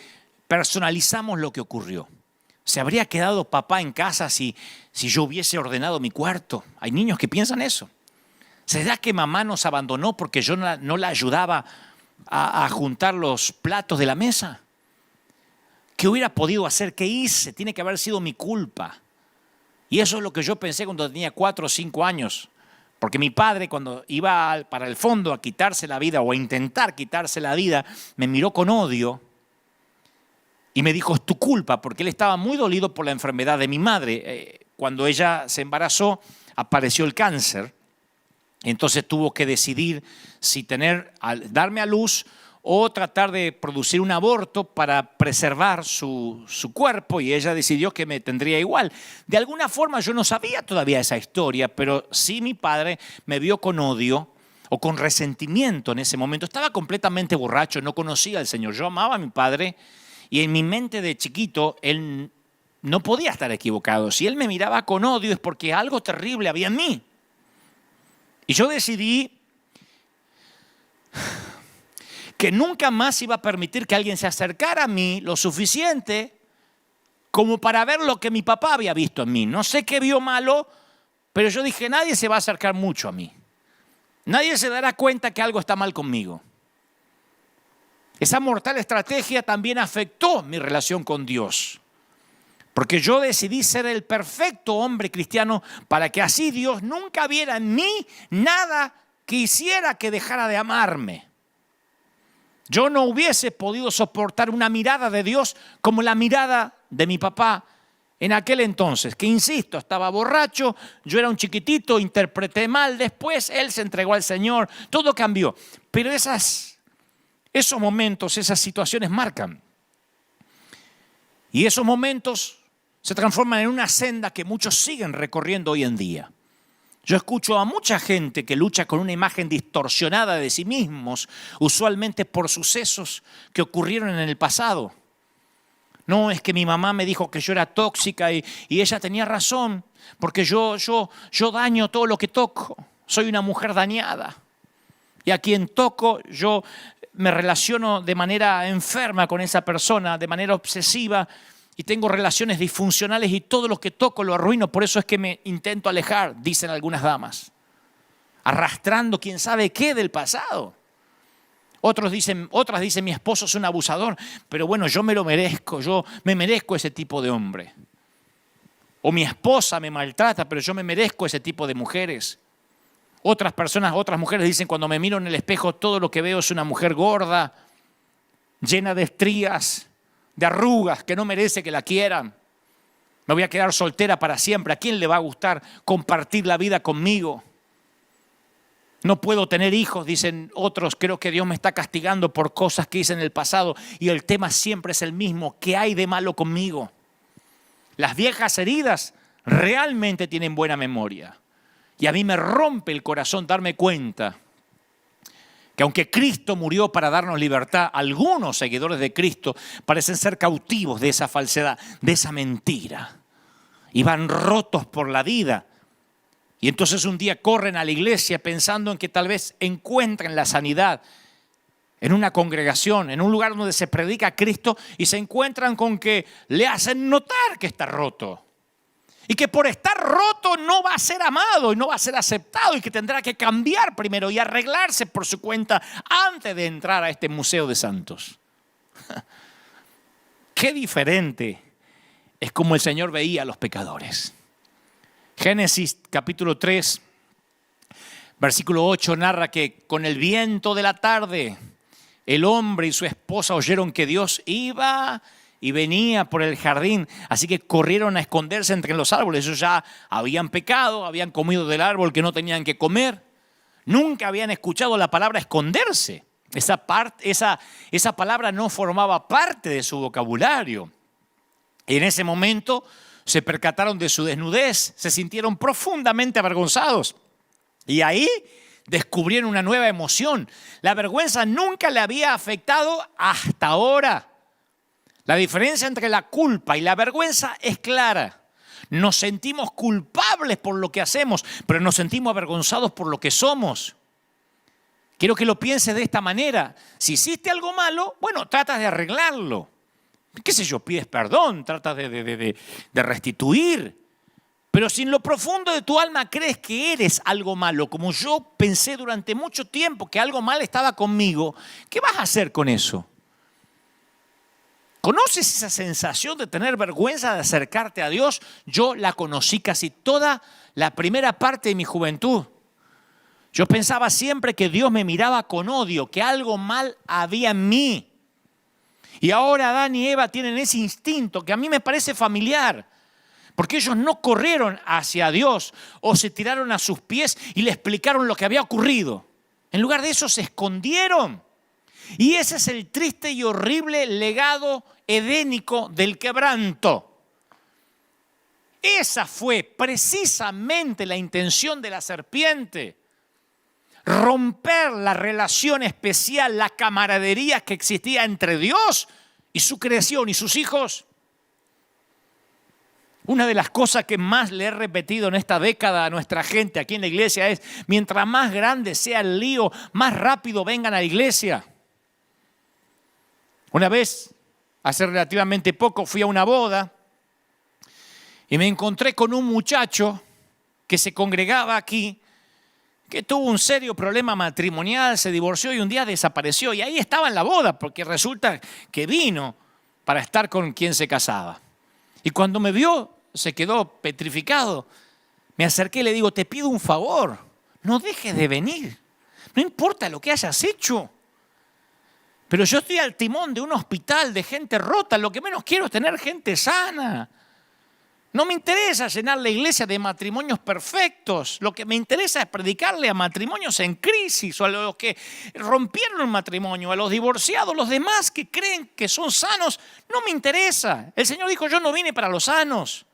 personalizamos lo que ocurrió. ¿Se habría quedado papá en casa si yo hubiese ordenado mi cuarto? Hay niños que piensan eso. ¿Será que mamá nos abandonó porque yo no la ayudaba a juntar los platos de la mesa? ¿Qué hubiera podido hacer? ¿Qué hice? Tiene que haber sido mi culpa. Y eso es lo que yo pensé cuando tenía 4 o 5 años. Porque mi padre, cuando iba para el fondo a quitarse la vida o a intentar quitarse la vida, me miró con odio y me dijo, es tu culpa, porque él estaba muy dolido por la enfermedad de mi madre. Cuando ella se embarazó, apareció el cáncer. Entonces tuvo que decidir si darme a luz o tratar de producir un aborto para preservar su cuerpo, y ella decidió que me tendría igual. De alguna forma yo no sabía todavía esa historia, pero sí mi padre me vio con odio o con resentimiento en ese momento. Estaba completamente borracho, no conocía al Señor. Yo amaba a mi padre y en mi mente de chiquito él no podía estar equivocado. Si él me miraba con odio es porque algo terrible había en mí. Y yo decidí que nunca más iba a permitir que alguien se acercara a mí lo suficiente como para ver lo que mi papá había visto en mí. No sé qué vio malo, pero yo dije, nadie se va a acercar mucho a mí. Nadie se dará cuenta que algo está mal conmigo. Esa mortal estrategia también afectó mi relación con Dios. Porque yo decidí ser el perfecto hombre cristiano para que así Dios nunca viera en mí nada que hiciera que dejara de amarme. Yo no hubiese podido soportar una mirada de Dios como la mirada de mi papá en aquel entonces, que insisto, estaba borracho, yo era un chiquitito, interpreté mal, después él se entregó al Señor, todo cambió. Pero esos momentos, esas situaciones marcan. Y esos momentos se transforman en una senda que muchos siguen recorriendo hoy en día. Yo escucho a mucha gente que lucha con una imagen distorsionada de sí mismos, usualmente por sucesos que ocurrieron en el pasado. No, es que mi mamá me dijo que yo era tóxica y ella tenía razón, porque yo daño todo lo que toco. Soy una mujer dañada. Y a quien toco, yo me relaciono de manera enferma con esa persona, de manera obsesiva, y tengo relaciones disfuncionales y todo lo que toco lo arruino. Por eso es que me intento alejar, dicen algunas damas, arrastrando quién sabe qué del pasado. Otras dicen, mi esposo es un abusador, pero bueno, yo me lo merezco, yo me merezco ese tipo de hombre. O mi esposa me maltrata, pero yo me merezco ese tipo de mujeres. Otras mujeres dicen, cuando me miro en el espejo, todo lo que veo es una mujer gorda, llena de estrías, de arrugas, que no merece que la quieran. Me voy a quedar soltera para siempre. ¿A quién le va a gustar compartir la vida conmigo? No puedo tener hijos, dicen otros. Creo que Dios me está castigando por cosas que hice en el pasado. Y el tema siempre es el mismo. ¿Qué hay de malo conmigo? Las viejas heridas realmente tienen buena memoria. Y a mí me rompe el corazón darme cuenta que aunque Cristo murió para darnos libertad, algunos seguidores de Cristo parecen ser cautivos de esa falsedad, de esa mentira. Y van rotos por la vida. Y entonces un día corren a la iglesia pensando en que tal vez encuentren la sanidad en una congregación, en un lugar donde se predica a Cristo, y se encuentran con que le hacen notar que está roto. Y que por estar roto no va a ser amado y no va a ser aceptado y que tendrá que cambiar primero y arreglarse por su cuenta antes de entrar a este museo de santos. Qué diferente es como el Señor veía a los pecadores. Génesis capítulo 3, versículo 8 narra que con el viento de la tarde el hombre y su esposa oyeron que Dios iba y venía por el jardín, así que corrieron a esconderse entre los árboles. Ellos ya habían pecado, habían comido del árbol que no tenían que comer. Nunca habían escuchado la palabra esconderse. Esa palabra no formaba parte de su vocabulario. Y en ese momento se percataron de su desnudez, se sintieron profundamente avergonzados. Y ahí descubrieron una nueva emoción. La vergüenza nunca le había afectado hasta ahora. La diferencia entre la culpa y la vergüenza es clara. Nos sentimos culpables por lo que hacemos, pero nos sentimos avergonzados por lo que somos. Quiero que lo pienses de esta manera. Si hiciste algo malo, bueno, tratas de arreglarlo. ¿Qué sé yo? Pides perdón, tratas de restituir. Pero si en lo profundo de tu alma crees que eres algo malo, como yo pensé durante mucho tiempo que algo mal estaba conmigo, ¿qué vas a hacer con eso? ¿Conoces esa sensación de tener vergüenza de acercarte a Dios? Yo la conocí casi toda la primera parte de mi juventud. Yo pensaba siempre que Dios me miraba con odio, que algo mal había en mí. Y ahora Adán y Eva tienen ese instinto que a mí me parece familiar, porque ellos no corrieron hacia Dios o se tiraron a sus pies y le explicaron lo que había ocurrido. En lugar de eso se escondieron. Y ese es el triste y horrible legado edénico del quebranto. Esa fue precisamente la intención de la serpiente. Romper la relación especial, la camaradería que existía entre Dios y su creación y sus hijos. Una de las cosas que más le he repetido en esta década a nuestra gente aquí en la iglesia es: mientras más grande sea el lío, más rápido vengan a la iglesia. Una vez, hace relativamente poco, fui a una boda y me encontré con un muchacho que se congregaba aquí, que tuvo un serio problema matrimonial, se divorció y un día desapareció. Y ahí estaba en la boda, porque resulta que vino para estar con quien se casaba. Y cuando me vio, se quedó petrificado. Me acerqué y le digo: te pido un favor, no dejes de venir. No importa lo que hayas hecho. Pero yo estoy al timón de un hospital de gente rota. Lo que menos quiero es tener gente sana. No me interesa llenar la iglesia de matrimonios perfectos. Lo que me interesa es predicarle a matrimonios en crisis, o a los que rompieron el matrimonio, a los divorciados, los demás que creen que son sanos. No me interesa. El Señor dijo: yo no vine para los sanos,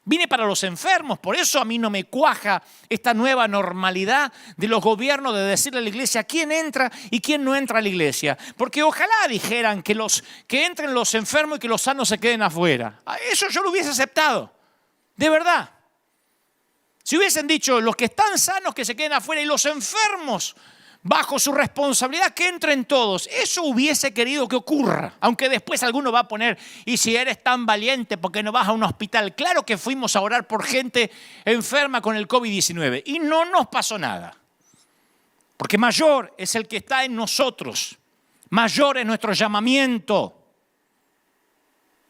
Vine para los enfermos, por eso a mí no me cuaja esta nueva normalidad de los gobiernos de decirle a la iglesia quién entra y quién no entra a la iglesia. Porque ojalá dijeran que entren los enfermos y que los sanos se queden afuera. Eso yo lo hubiese aceptado, de verdad. Si hubiesen dicho los que están sanos que se queden afuera y los enfermos bajo su responsabilidad que entren todos, eso hubiese querido que ocurra. Aunque después alguno va a poner, y si eres tan valiente, ¿por qué no vas a un hospital? Claro que fuimos a orar por gente enferma con el COVID-19 y no nos pasó nada. Porque mayor es el que está en nosotros, mayor es nuestro llamamiento.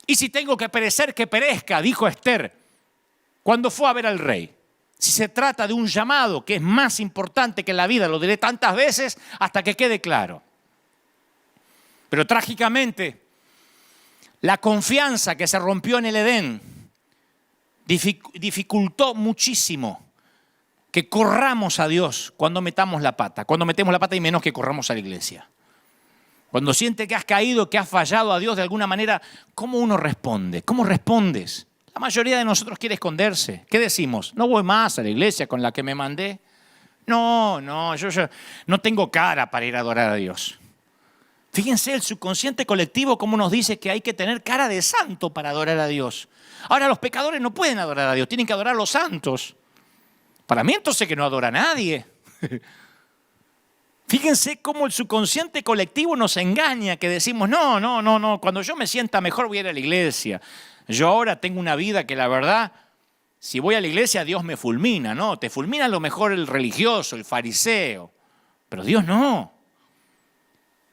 Y si tengo que perecer, que perezca, dijo Esther cuando fue a ver al rey. Si se trata de un llamado que es más importante que la vida, lo diré tantas veces hasta que quede claro. Pero trágicamente, la confianza que se rompió en el Edén dificultó muchísimo que corramos a Dios cuando metamos la pata. Cuando metemos la pata y menos que corramos a la iglesia. Cuando sientes que has caído, que has fallado a Dios de alguna manera, ¿cómo uno responde? ¿Cómo respondes? La mayoría de nosotros quiere esconderse. ¿Qué decimos? No voy más a la iglesia con la que me mandé. No, yo no tengo cara para ir a adorar a Dios. Fíjense el subconsciente colectivo cómo nos dice que hay que tener cara de santo para adorar a Dios. Ahora los pecadores no pueden adorar a Dios, tienen que adorar a los santos. Para mí entonces que no adora a nadie. Fíjense cómo el subconsciente colectivo nos engaña, que decimos, no, cuando yo me sienta mejor voy a ir a la iglesia. Yo ahora tengo una vida que la verdad, si voy a la iglesia Dios me fulmina, ¿no? Te fulmina a lo mejor el religioso, el fariseo, pero Dios no.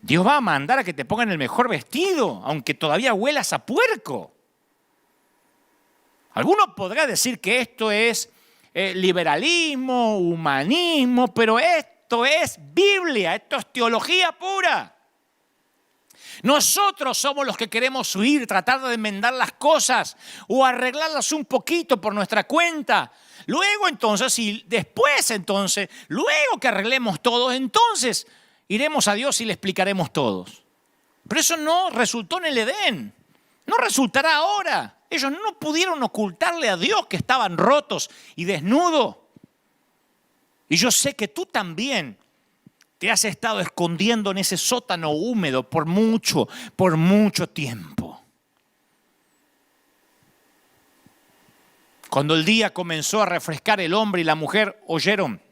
Dios va a mandar a que te pongan el mejor vestido, aunque todavía huelas a puerco. Alguno podrá decir que esto es liberalismo, humanismo, pero esto es Biblia, esto es teología pura. Nosotros somos los que queremos huir, tratar de enmendar las cosas o arreglarlas un poquito por nuestra cuenta. Luego entonces, luego que arreglemos todo, entonces iremos a Dios y le explicaremos todos. Pero eso no resultó en el Edén, no resultará ahora. Ellos no pudieron ocultarle a Dios que estaban rotos y desnudos. Y yo sé que tú también te has estado escondiendo en ese sótano húmedo por mucho tiempo. Cuando el día comenzó a refrescar, el hombre y la mujer oyeron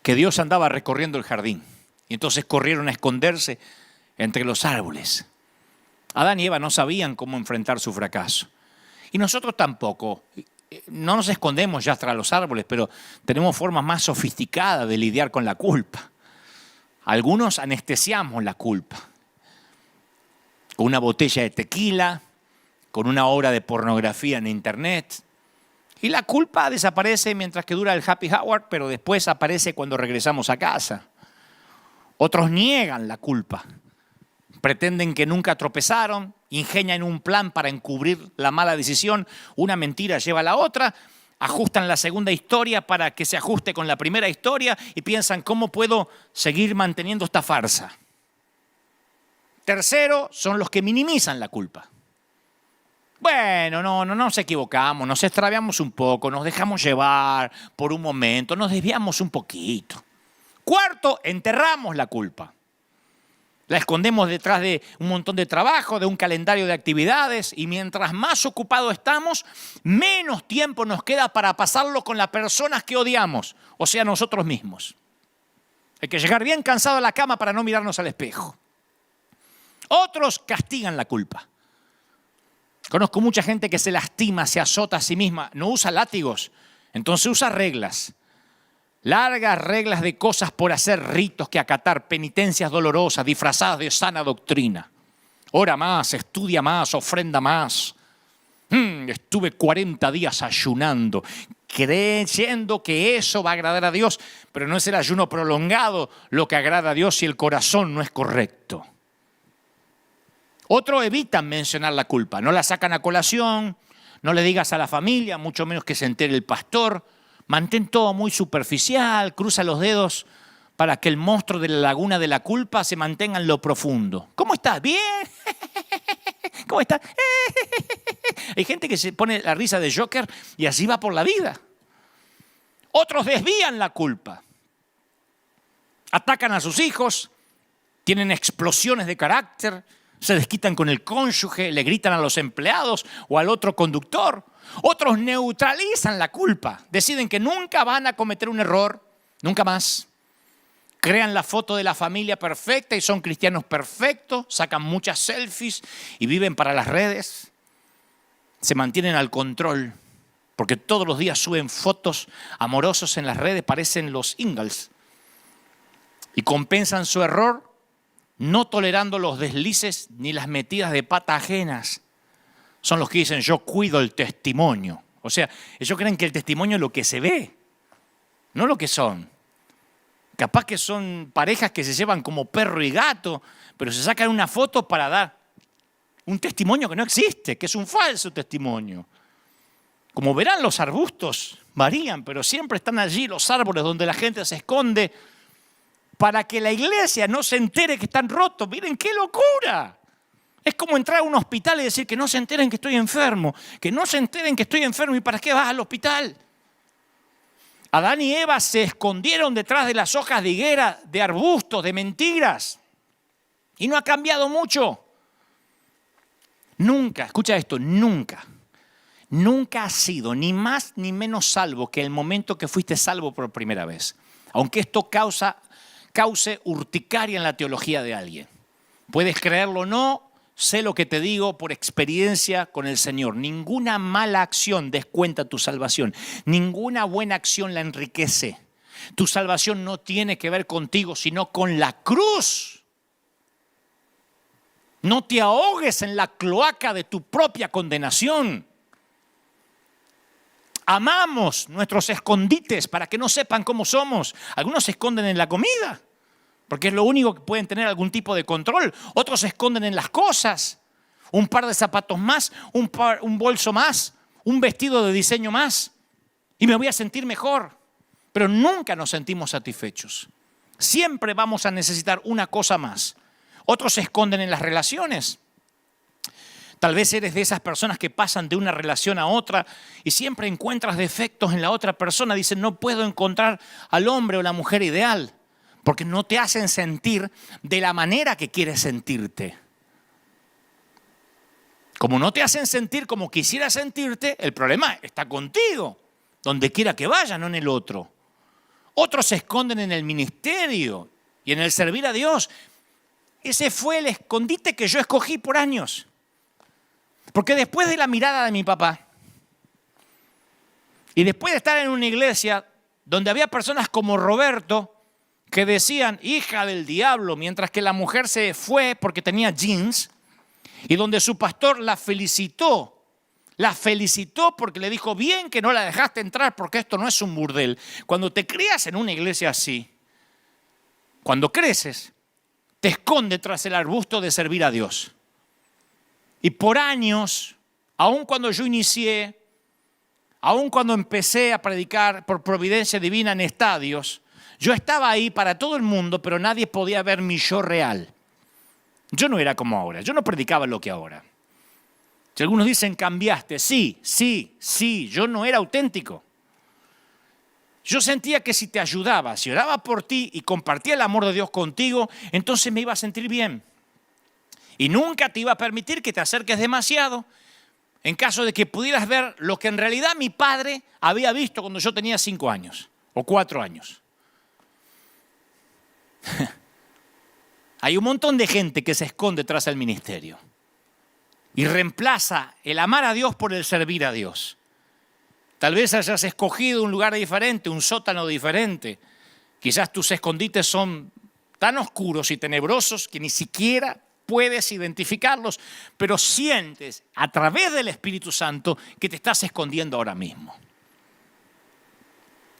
que Dios andaba recorriendo el jardín. Y entonces corrieron a esconderse entre los árboles. Adán y Eva no sabían cómo enfrentar su fracaso. Y nosotros tampoco. No nos escondemos ya tras los árboles, pero tenemos formas más sofisticadas de lidiar con la culpa. Algunos anestesiamos la culpa. Con una botella de tequila, con una hora de pornografía en internet. Y la culpa desaparece mientras que dura el happy hour, pero después aparece cuando regresamos a casa. Otros niegan la culpa. Pretenden que nunca tropezaron, ingenian un plan para encubrir la mala decisión, una mentira lleva a la otra, ajustan la segunda historia para que se ajuste con la primera historia y piensan, ¿cómo puedo seguir manteniendo esta farsa? Tercero, son los que minimizan la culpa. Bueno, no nos equivocamos, nos extraviamos un poco, nos dejamos llevar por un momento, nos desviamos un poquito. Cuarto, enterramos la culpa. La escondemos detrás de un montón de trabajo, de un calendario de actividades, y mientras más ocupados estamos, menos tiempo nos queda para pasarlo con las personas que odiamos, o sea, nosotros mismos. Hay que llegar bien cansado a la cama para no mirarnos al espejo. Otros castigan la culpa. Conozco mucha gente que se lastima, se azota a sí misma, no usa látigos, entonces usa reglas. Largas reglas de cosas por hacer, ritos que acatar, penitencias dolorosas, disfrazadas de sana doctrina. Ora más, estudia más, ofrenda más. Estuve 40 días ayunando, creyendo que eso va a agradar a Dios, pero no es el ayuno prolongado lo que agrada a Dios si el corazón no es correcto. Otros evitan mencionar la culpa, no la sacan a colación, no le digas a la familia, mucho menos que se entere el pastor. Mantén todo muy superficial, cruza los dedos para que el monstruo de la laguna de la culpa se mantenga en lo profundo. ¿Cómo estás? ¿Bien? ¿Cómo estás? Hay gente que se pone la risa de Joker y así va por la vida. Otros desvían la culpa. Atacan a sus hijos, tienen explosiones de carácter, se desquitan con el cónyuge, le gritan a los empleados o al otro conductor. Otros neutralizan la culpa, deciden que nunca van a cometer un error, nunca más. Crean la foto de la familia perfecta y son cristianos perfectos, sacan muchas selfies y viven para las redes. Se mantienen al control, porque todos los días suben fotos amorosos en las redes, parecen los Ingalls. Y compensan su error no tolerando los deslices ni las metidas de pata ajenas. Son los que dicen, yo cuido el testimonio. O sea, ellos creen que el testimonio es lo que se ve, no lo que son. Capaz que son parejas que se llevan como perro y gato, pero se sacan una foto para dar un testimonio que no existe, que es un falso testimonio. Como verán, los arbustos varían, pero siempre están allí los árboles donde la gente se esconde para que la iglesia no se entere que están rotos. Miren qué locura. Es como entrar a un hospital y decir que no se enteren que estoy enfermo, que no se enteren que estoy enfermo. ¿Y para qué vas al hospital? Adán y Eva se escondieron detrás de las hojas de higuera, de arbustos, de mentiras. Y no ha cambiado mucho. Nunca, escucha esto, nunca has sido ni más ni menos salvo que el momento que fuiste salvo por primera vez. Aunque esto cause urticaria en la teología de alguien. Puedes creerlo o no, sé lo que te digo por experiencia con el Señor. Ninguna mala acción descuenta tu salvación. Ninguna buena acción la enriquece. Tu salvación no tiene que ver contigo, sino con la cruz. No te ahogues en la cloaca de tu propia condenación. Amamos nuestros escondites para que no sepan cómo somos. Algunos se esconden en la comida, porque es lo único que pueden tener algún tipo de control. Otros se esconden en las cosas. Un par de zapatos más, un bolso más, un vestido de diseño más. Y me voy a sentir mejor. Pero nunca nos sentimos satisfechos. Siempre vamos a necesitar una cosa más. Otros se esconden en las relaciones. Tal vez eres de esas personas que pasan de una relación a otra y siempre encuentras defectos en la otra persona. Dicen, no puedo encontrar al hombre o la mujer ideal porque no te hacen sentir de la manera que quieres sentirte. Como no te hacen sentir como quisieras sentirte, el problema está contigo, donde quiera que vaya, no en el otro. Otros se esconden en el ministerio y en el servir a Dios. Ese fue el escondite que yo escogí por años. Porque después de la mirada de mi papá y después de estar en una iglesia donde había personas como Roberto que decían, hija del diablo, mientras que la mujer se fue porque tenía jeans, y donde su pastor la felicitó porque le dijo, bien que no la dejaste entrar porque esto no es un burdel. Cuando te crías en una iglesia así, cuando creces, te escondes tras el arbusto de servir a Dios. Y por años, aun cuando yo inicié, aun cuando empecé a predicar por providencia divina en estadios, yo estaba ahí para todo el mundo, pero nadie podía ver mi yo real. Yo no era como ahora, yo no predicaba lo que ahora. Si algunos dicen cambiaste, sí, yo no era auténtico. Yo sentía que si te ayudaba, si oraba por ti y compartía el amor de Dios contigo, entonces me iba a sentir bien. Y nunca te iba a permitir que te acerques demasiado en caso de que pudieras ver lo que en realidad mi padre había visto cuando yo tenía 5 años o 4 años. Hay un montón de gente que se esconde tras el ministerio y reemplaza el amar a Dios por el servir a Dios. Tal vez hayas escogido un lugar diferente, un sótano diferente. Quizás tus escondites son tan oscuros y tenebrosos que ni siquiera puedes identificarlos, pero sientes a través del Espíritu Santo que te estás escondiendo ahora mismo.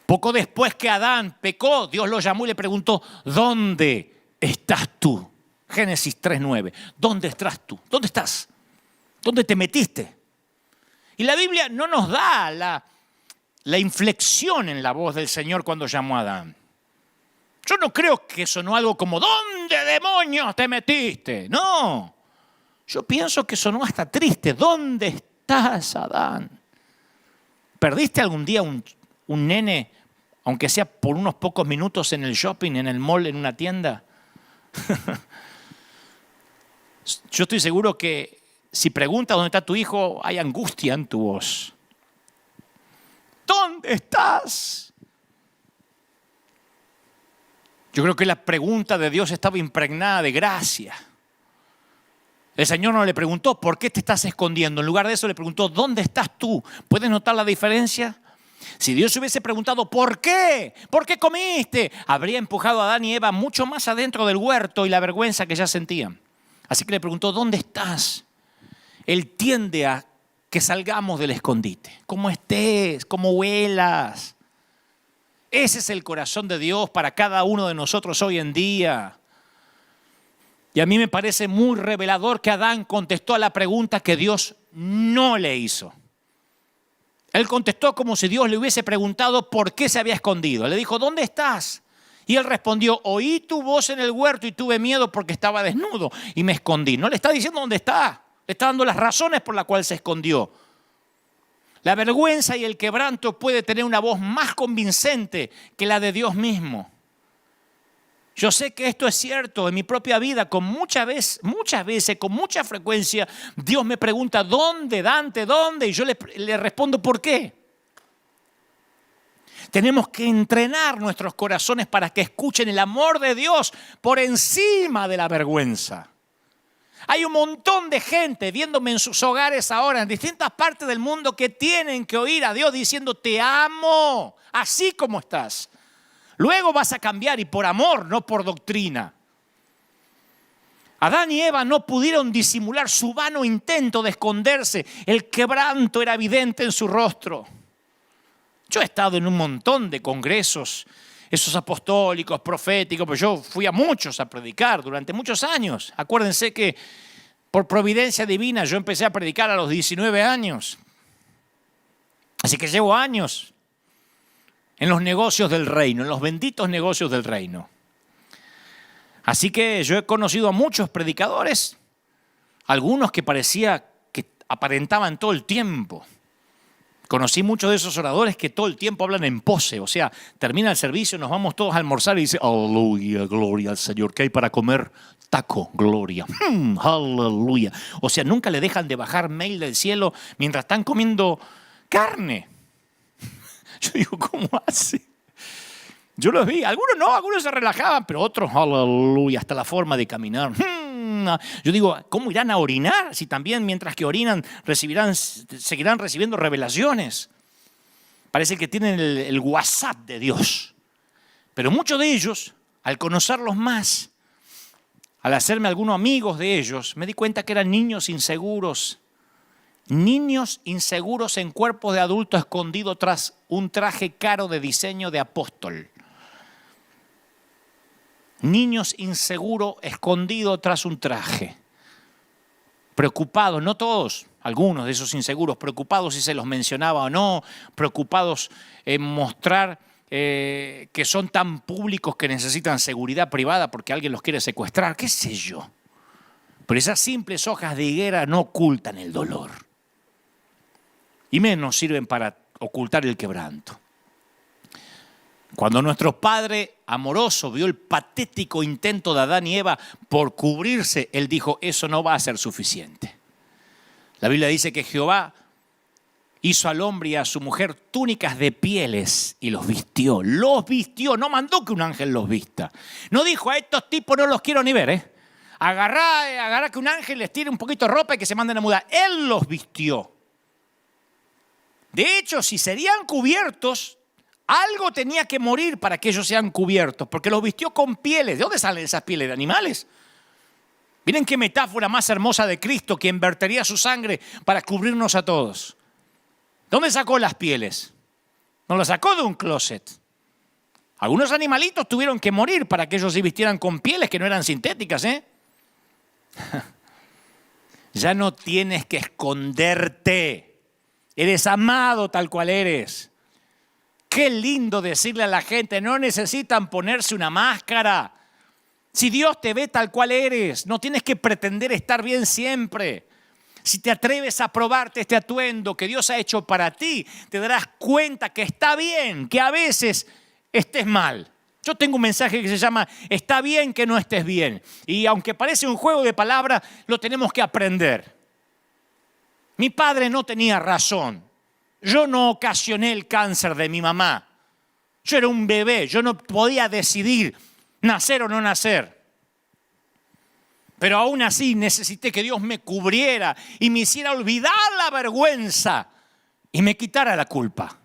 Poco después que Adán pecó, Dios lo llamó y le preguntó, ¿dónde estás tú? Génesis 3:9. ¿Dónde estás tú? ¿Dónde estás? ¿Dónde te metiste? Y la Biblia no nos da la inflexión en la voz del Señor cuando llamó a Adán. Yo no creo que sonó algo como, ¿dónde demonios te metiste? No, yo pienso que sonó hasta triste. ¿Dónde estás, Adán? ¿Perdiste algún día un nene, aunque sea por unos pocos minutos en el shopping, en el mall, en una tienda? Yo estoy seguro que si preguntas dónde está tu hijo, hay angustia en tu voz. ¿Dónde estás? Yo creo que la pregunta de Dios estaba impregnada de gracia. El Señor no le preguntó, ¿por qué te estás escondiendo? En lugar de eso le preguntó, ¿dónde estás tú? ¿Puedes notar la diferencia? Si Dios hubiese preguntado, ¿por qué? ¿Por qué comiste? Habría empujado a Adán y Eva mucho más adentro del huerto y la vergüenza que ya sentían. Así que le preguntó, ¿dónde estás? Él tiende a que salgamos del escondite. ¿Cómo estés? ¿Cómo huelas? Ese es el corazón de Dios para cada uno de nosotros hoy en día. Y a mí me parece muy revelador que Adán contestó a la pregunta que Dios no le hizo. Él contestó como si Dios le hubiese preguntado por qué se había escondido. Le dijo, ¿dónde estás? Y él respondió, oí tu voz en el huerto y tuve miedo porque estaba desnudo y me escondí. No le está diciendo dónde está, le está dando las razones por las cuales se escondió. La vergüenza y el quebranto puede tener una voz más convincente que la de Dios mismo. Yo sé que esto es cierto en mi propia vida, muchas veces, con mucha frecuencia, Dios me pregunta, ¿dónde, Dante? ¿Dónde? Y yo le respondo, ¿por qué? Tenemos que entrenar nuestros corazones para que escuchen el amor de Dios por encima de la vergüenza. Hay un montón de gente viéndome en sus hogares ahora, en distintas partes del mundo, que tienen que oír a Dios diciendo, te amo, así como estás. Luego vas a cambiar y por amor, no por doctrina. Adán y Eva no pudieron disimular su vano intento de esconderse. El quebranto era evidente en su rostro. Yo he estado en un montón de congresos, esos apostólicos, proféticos, pero yo fui a muchos a predicar durante muchos años. Acuérdense que por providencia divina yo empecé a predicar a los 19 años. Así que llevo años en los negocios del reino, en los benditos negocios del reino. Así que yo he conocido a muchos predicadores, algunos que parecía que aparentaban todo el tiempo. Conocí muchos de esos oradores que todo el tiempo hablan en pose, o sea, termina el servicio, nos vamos todos a almorzar y dice, aleluya, gloria al Señor, ¿qué hay para comer? Taco, gloria, aleluya. O sea, nunca le dejan de bajar mail del cielo mientras están comiendo carne. Yo digo, ¿cómo hace? Yo los vi, algunos se relajaban, pero otros, aleluya, hasta la forma de caminar. Yo digo, ¿cómo irán a orinar si también mientras que orinan seguirán recibiendo revelaciones? Parece que tienen el WhatsApp de Dios. Pero muchos de ellos, al conocerlos más, al hacerme algunos amigos de ellos, me di cuenta que eran niños inseguros. Niños inseguros en cuerpos de adulto escondidos tras un traje caro de diseño de apóstol. Niños inseguros escondidos tras un traje. Preocupados, no todos, algunos de esos inseguros, preocupados si se los mencionaba o no, preocupados en mostrar que son tan públicos que necesitan seguridad privada porque alguien los quiere secuestrar, qué sé yo. Pero esas simples hojas de higuera no ocultan el dolor. Y menos sirven para ocultar el quebranto. Cuando nuestro Padre amoroso vio el patético intento de Adán y Eva por cubrirse, Él dijo, eso no va a ser suficiente. La Biblia dice que Jehová hizo al hombre y a su mujer túnicas de pieles y los vistió. Los vistió, no mandó que un ángel los vista. No dijo, a estos tipos no los quiero ni ver. Agarrá que un ángel les tire un poquito de ropa y que se manden a mudar. Él los vistió. De hecho, si serían cubiertos, algo tenía que morir para que ellos sean cubiertos, porque los vistió con pieles. ¿De dónde salen esas pieles? ¿De animales? Miren qué metáfora más hermosa de Cristo, quien vertería su sangre para cubrirnos a todos. ¿Dónde sacó las pieles? No las sacó de un closet. Algunos animalitos tuvieron que morir para que ellos se vistieran con pieles que no eran sintéticas, Ya no tienes que esconderte. Eres amado tal cual eres. Qué lindo decirle a la gente, no necesitan ponerse una máscara. Si Dios te ve tal cual eres, no tienes que pretender estar bien siempre. Si te atreves a probarte este atuendo que Dios ha hecho para ti, te darás cuenta que está bien, que a veces estés mal. Yo tengo un mensaje que se llama está bien que no estés bien. Y aunque parece un juego de palabras, lo tenemos que aprender. Mi padre no tenía razón. Yo no ocasioné el cáncer de mi mamá. Yo era un bebé, yo no podía decidir nacer o no nacer. Pero aún así necesité que Dios me cubriera y me hiciera olvidar la vergüenza y me quitara la culpa.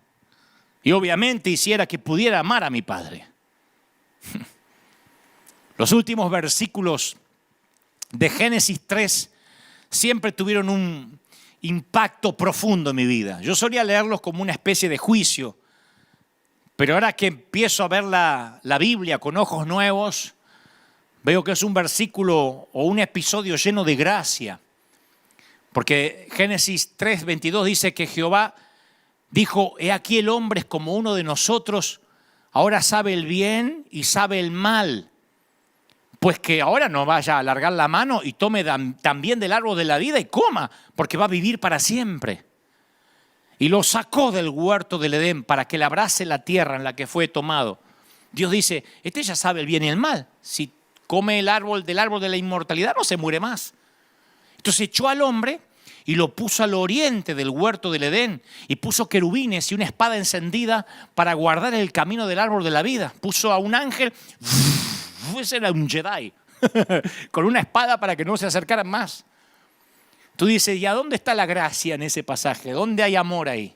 Y obviamente hiciera que pudiera amar a mi padre. Los últimos versículos de Génesis 3 siempre tuvieron un impacto profundo en mi vida. Yo solía leerlos como una especie de juicio, pero ahora que empiezo a ver la Biblia con ojos nuevos, veo que es un versículo o un episodio lleno de gracia. Porque Génesis 3:22 dice que Jehová dijo, he aquí el hombre es como uno de nosotros, ahora sabe el bien y sabe el mal. Pues que ahora no vaya a alargar la mano y tome también del árbol de la vida y coma, porque va a vivir para siempre. Y lo sacó del huerto del Edén para que labrase la tierra en la que fue tomado. Dios dice, este ya sabe el bien y el mal. Si come del árbol de la inmortalidad, no se muere más. Entonces echó al hombre y lo puso al oriente del huerto del Edén y puso querubines y una espada encendida para guardar el camino del árbol de la vida. Puso a un ángel, ese era un Jedi, con una espada para que no se acercaran más. Tú dices, ¿y a dónde está la gracia en ese pasaje? ¿Dónde hay amor ahí?